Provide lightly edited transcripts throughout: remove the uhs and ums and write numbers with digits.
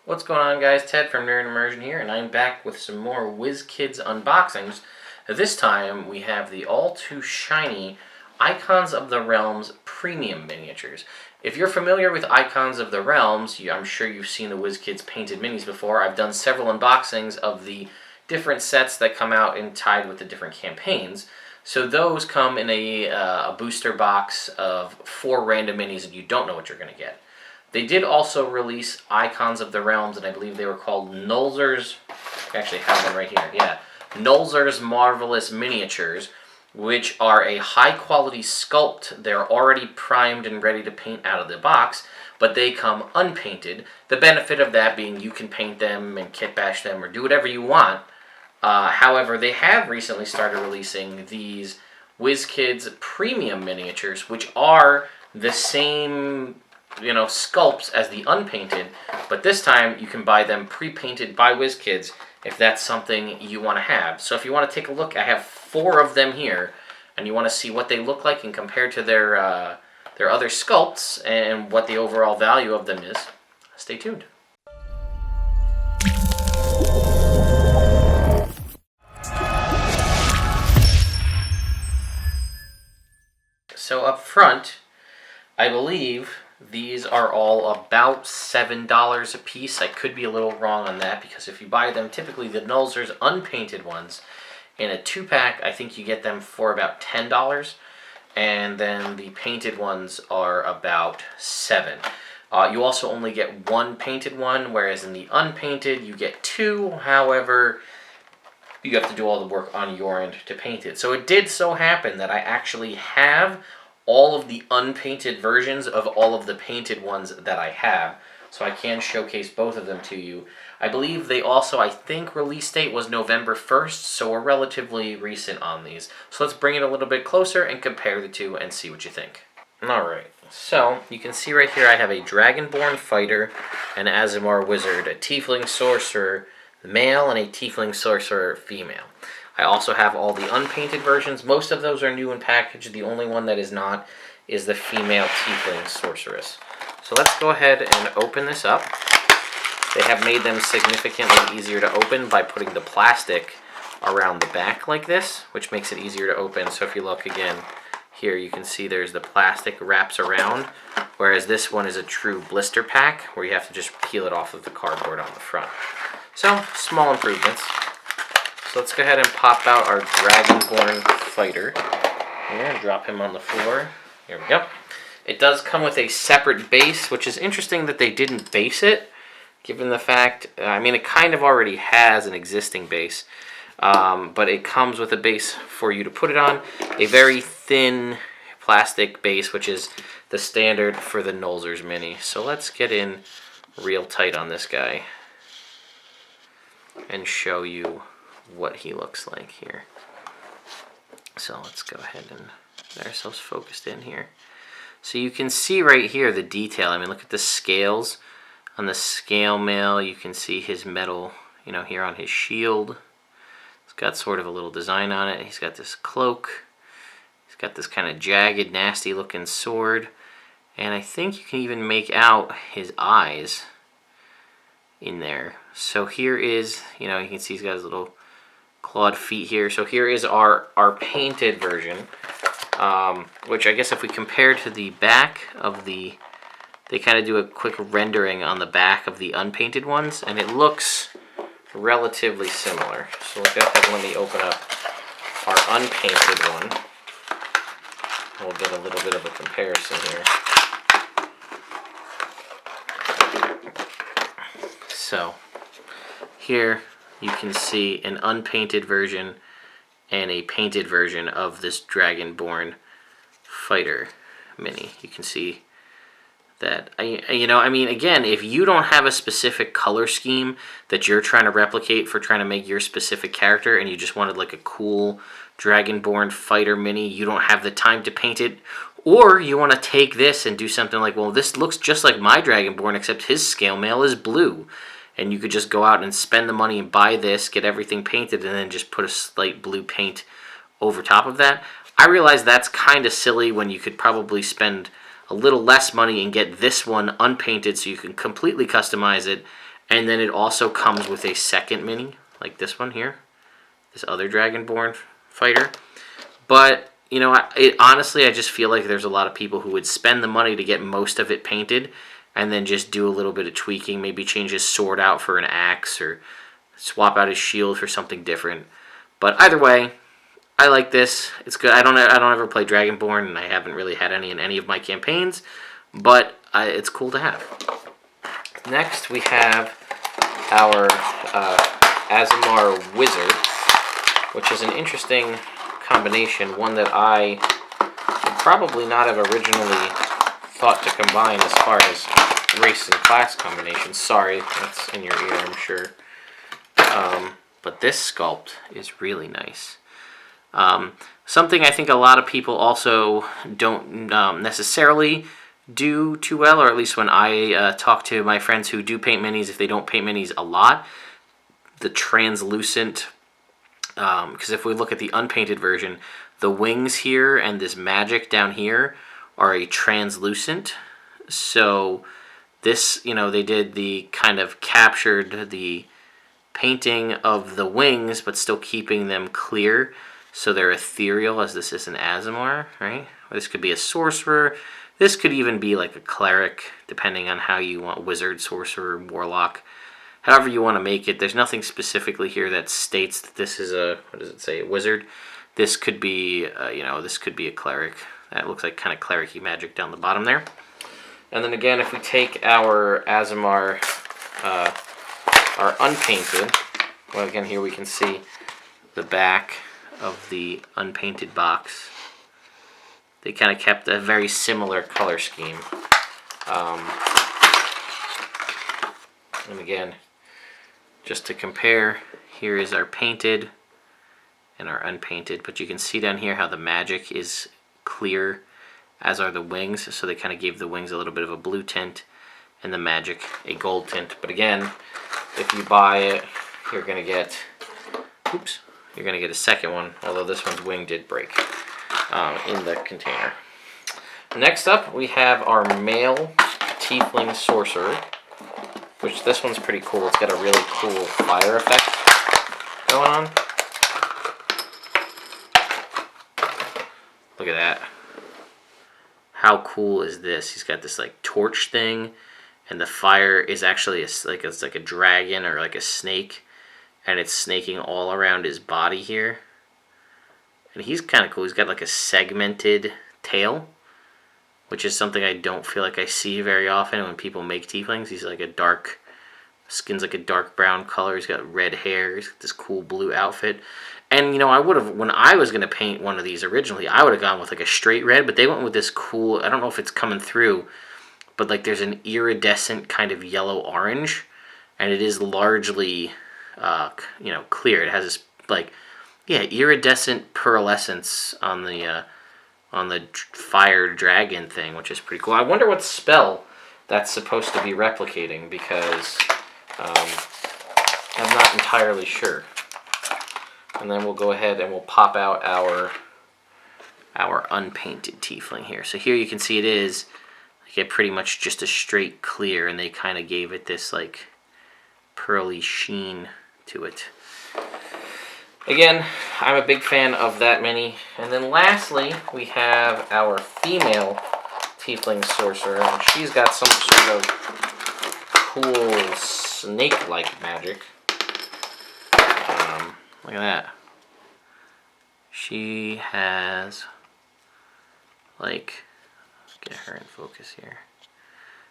What's going on, guys? Ted from Immersion here, and I'm back with some more Wizkids unboxings. This time we have the all-too-shiny Icons of the Realms premium miniatures. If you're familiar with Icons of the Realms, I'm sure you've seen the Wizkids painted minis before. I've done several unboxings of the different sets that come out and tied with the different campaigns. So those come in a booster box of 4 random minis, and you don't know what you're going to get. They did also release Icons of the Realms, and I believe they were called Nolzur's. I actually have them right here. Yeah, Nolzur's Marvelous Miniatures, which are a high-quality sculpt. They're already primed and ready to paint out of the box, but they come unpainted. The benefit of that being you can paint them and kit bash them or do whatever you want. However, they have recently started releasing these Wizkids premium miniatures, which are the same sculpts as the unpainted, but this time you can buy them pre-painted by Wizkids if that's something you want to have. So if you want to take a look, I have 4 of them here, and you want to see what they look like and compare to their other sculpts and what the overall value of them is. Stay tuned. So up front, I believe these are all about $7 a piece. I could be a little wrong on that because if you buy them, typically the Nolzur's unpainted ones, in a 2-pack, I think you get them for about $10, and then the painted ones are about $7. You also only get 1 painted one, whereas in the unpainted you get 2. However, you have to do all the work on your end to paint it. So it did so happen that I actually have all of the unpainted versions of all of the painted ones that I have. So I can showcase both of them to you. I believe they also, I think release date was November 1st, so we're relatively recent on these. So let's bring it a little bit closer and compare the two and see what you think. Alright, so you can see right here I have a Dragonborn Fighter, an Aasimar Wizard, a Tiefling Sorcerer male, and a Tiefling Sorcerer female. I also have all the unpainted versions. Most of those are new in package. The only one that is not is the female Tiefling Sorceress. So let's go ahead and open this up. They have made them significantly easier to open by putting the plastic around the back like this, which makes it easier to open. So if you look again, here you can see there's the plastic wraps around, whereas this one is a true blister pack where you have to just peel it off of the cardboard on the front. So, small improvements. So let's go ahead and pop out our Dragonborn Fighter here and drop him on the floor. Here we go. It does come with a separate base, which is interesting that they didn't base it, given the fact, it kind of already has an existing base, but it comes with a base for you to put it on. A very thin plastic base, which is the standard for the Nolzur's Mini. So let's get in real tight on this guy and show you what he looks like here. So let's go ahead and get ourselves focused in here. So you can see right here the detail. Look at the scales on the scale mail. You can see his metal, here on his shield. It's got sort of a little design on it. He's got this cloak. He's got this kind of jagged, nasty looking sword. And I think you can even make out his eyes in there. So here is, you can see he's got his little clawed feet here. So here is our painted version, which I guess if we compare to the back of they kind of do a quick rendering on the back of the unpainted ones, and it looks relatively similar. So we'll go ahead and let me open up our unpainted one. We'll get a little bit of a comparison here. So here you can see an unpainted version and a painted version of this Dragonborn Fighter Mini. You can see that, again, if you don't have a specific color scheme that you're trying to replicate for trying to make your specific character, and you just wanted like a cool Dragonborn Fighter Mini, you don't have the time to paint it, or you want to take this and do something like, well, this looks just like my Dragonborn, except his scale mail is blue. And you could just go out and spend the money and buy this, get everything painted, and then just put a slight blue paint over top of that. I realize that's kind of silly when you could probably spend a little less money and get this one unpainted so you can completely customize it And then it also comes with a second mini, like this one here, this other Dragonborn fighter. But, you know, honestly, I just feel like there's a lot of people who would spend the money to get most of it painted and then just do a little bit of tweaking, maybe change his sword out for an axe or swap out his shield for something different. But either way, I like this. It's good. I don't ever play Dragonborn, and I haven't really had any in any of my campaigns, but it's cool to have. Next, we have our Aasimar Wizard, which is an interesting combination, one that I would probably not have originally thought to combine as far as race and class combinations. Sorry, that's in your ear, I'm sure. But this sculpt is really nice. Something I think a lot of people also don't necessarily do too well, or at least when I talk to my friends who do paint minis, if they don't paint minis a lot, the translucent, because if we look at the unpainted version, the wings here and this magic down here are a translucent. So this, you know, they did the kind of captured the painting of the wings, but still keeping them clear. So they're ethereal, as this is an Aasimar, right? Or this could be a sorcerer. This could even be like a cleric, depending on how you want, wizard, sorcerer, warlock. However you want to make it. There's nothing specifically here that states that this is a, what does it say, a wizard. This could be, you know, this could be a cleric. That looks like kind of cleric-y magic down the bottom there. And then again, if we take our Aasimar, our unpainted, well, again, here we can see the back of the unpainted box. They kind of kept a very similar color scheme. And again, just to compare, here is our painted and our unpainted, but you can see down here how the magic is clear, as are the wings, so they kind of gave the wings a little bit of a blue tint and the magic a gold tint. But again, if you buy it, you're going to get, oops, you're going to get a second one, although this one's wing did break in the container. Next up, we have our male tiefling sorcerer, which this one's pretty cool. It's got a really cool fire effect going on. Look at that. How cool is this? He's got this like torch thing, and the fire is actually it's like a dragon or like a snake, and it's snaking all around his body here. And he's kind of cool. He's got like a segmented tail, which is something I don't feel like I see very often when people make tieflings. He's like a dark, skin's like a dark brown color. He's got red hair. He's got this cool blue outfit. And, you know, I would have, when I was going to paint one of these originally, I would have gone with like a straight red, but they went with this cool, I don't know if it's coming through, but like there's an iridescent kind of yellow-orange, and it is largely, you know, clear. It has this, like, yeah, iridescent pearlescence on the fire dragon thing, which is pretty cool. I wonder what spell that's supposed to be replicating, because I'm not entirely sure. And then we'll go ahead and we'll pop out our unpainted tiefling here. So here you can see it is like pretty much just a straight clear, and they kind of gave it this like pearly sheen to it. Again, I'm a big fan of that mini. And then lastly, we have our female tiefling sorcerer, and she's got some sort of cool snake-like magic. Look at that. She has, like, let's get her in focus here.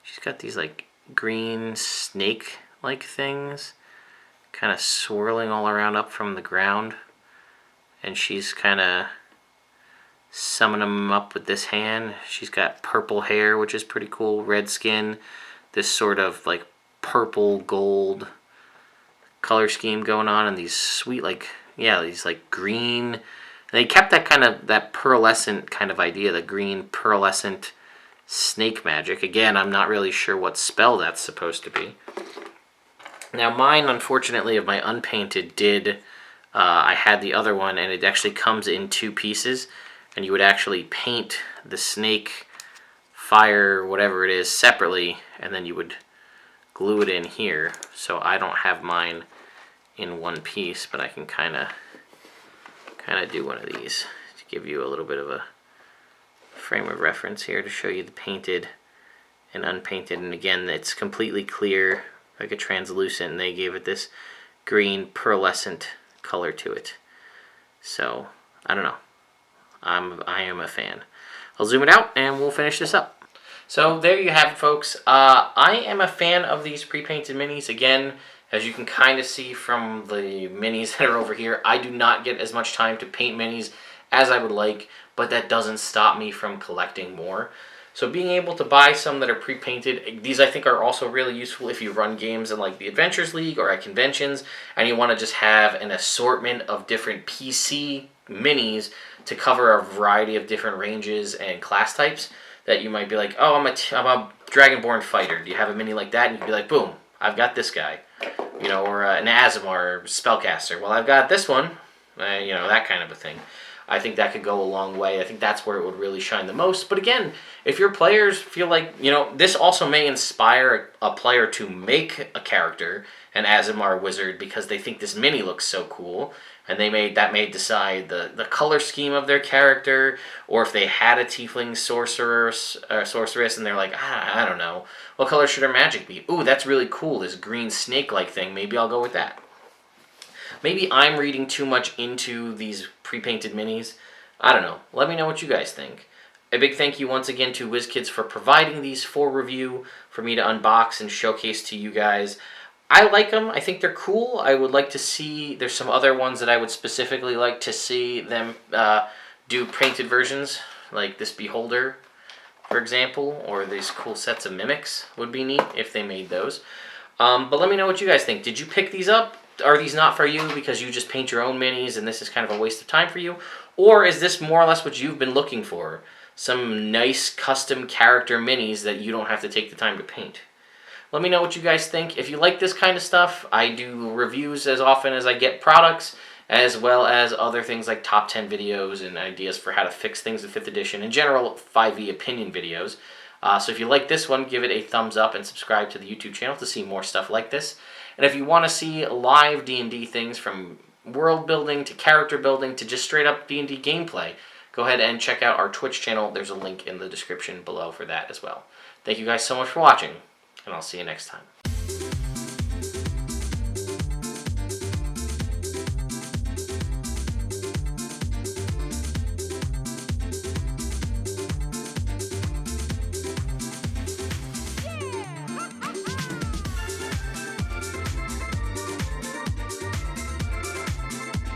She's got these, like, green snake-like things kind of swirling all around up from the ground. And she's kind of summoning them up with this hand. She's got purple hair, which is pretty cool, red skin, this sort of, like, purple gold color scheme going on, and these sweet, like, yeah, these like green, and they kept that kind of, that pearlescent kind of idea, the green pearlescent snake magic. Again, I'm not really sure what spell that's supposed to be. Now mine, unfortunately, of my unpainted did, I had the other one, and it actually comes in two pieces, and you would actually paint the snake, fire, whatever it is, separately, and then you would glue it in here, so I don't have mine in one piece, but I can kind of do one of these to give you a little bit of a frame of reference here to show you the painted and unpainted. And again, it's completely clear, like a translucent, and they gave it this green pearlescent color to it. So I don't know, I am a fan. I'll zoom it out and we'll finish this up. So there you have it, folks. I am a fan of these pre-painted minis. Again, as you can kind of see from the minis that are over here, I do not get as much time to paint minis as I would like, but that doesn't stop me from collecting more. So being able to buy some that are pre-painted, these I think are also really useful if you run games in like the Adventures League or at conventions and you want to just have an assortment of different PC minis to cover a variety of different ranges and class types. That you might be like, oh, I'm a Dragonborn fighter. Do you have a mini like that? And you'd be like, boom, I've got this guy. You know, or an Aasimar spellcaster. Well, I've got this one. You know, that kind of a thing. I think that could go a long way. I think that's where it would really shine the most. But again, if your players feel like, you know, this also may inspire a player to make a character, an Aasimar wizard, because they think this mini looks so cool. And that may decide the color scheme of their character, or if they had a tiefling sorceress, and they're like, I don't know, what color should her magic be? Ooh, that's really cool, this green snake-like thing, maybe I'll go with that. Maybe I'm reading too much into these pre-painted minis. I don't know. Let me know what you guys think. A big thank you once again to Wizkids for providing these for review for me to unbox and showcase to you guys. I like them. I think they're cool. I would like to see, there's some other ones that I would specifically like to see them do painted versions, like this Beholder, for example, or these cool sets of mimics would be neat if they made those. But let me know what you guys think. Did you pick these up? Are these not for you because you just paint your own minis and this is kind of a waste of time for you? Or is this more or less what you've been looking for? Some nice custom character minis that you don't have to take the time to paint. Let me know what you guys think. If you like this kind of stuff, I do reviews as often as I get products, as well as other things like top 10 videos and ideas for how to fix things in 5th edition. In general, 5e opinion videos. So if you like this one, give it a thumbs up and subscribe to the YouTube channel to see more stuff like this. And if you want to see live D&D things from world building to character building to just straight up D&D gameplay, go ahead and check out our Twitch channel. There's a link in the description below for that as well. Thank you guys so much for watching, and I'll see you next time.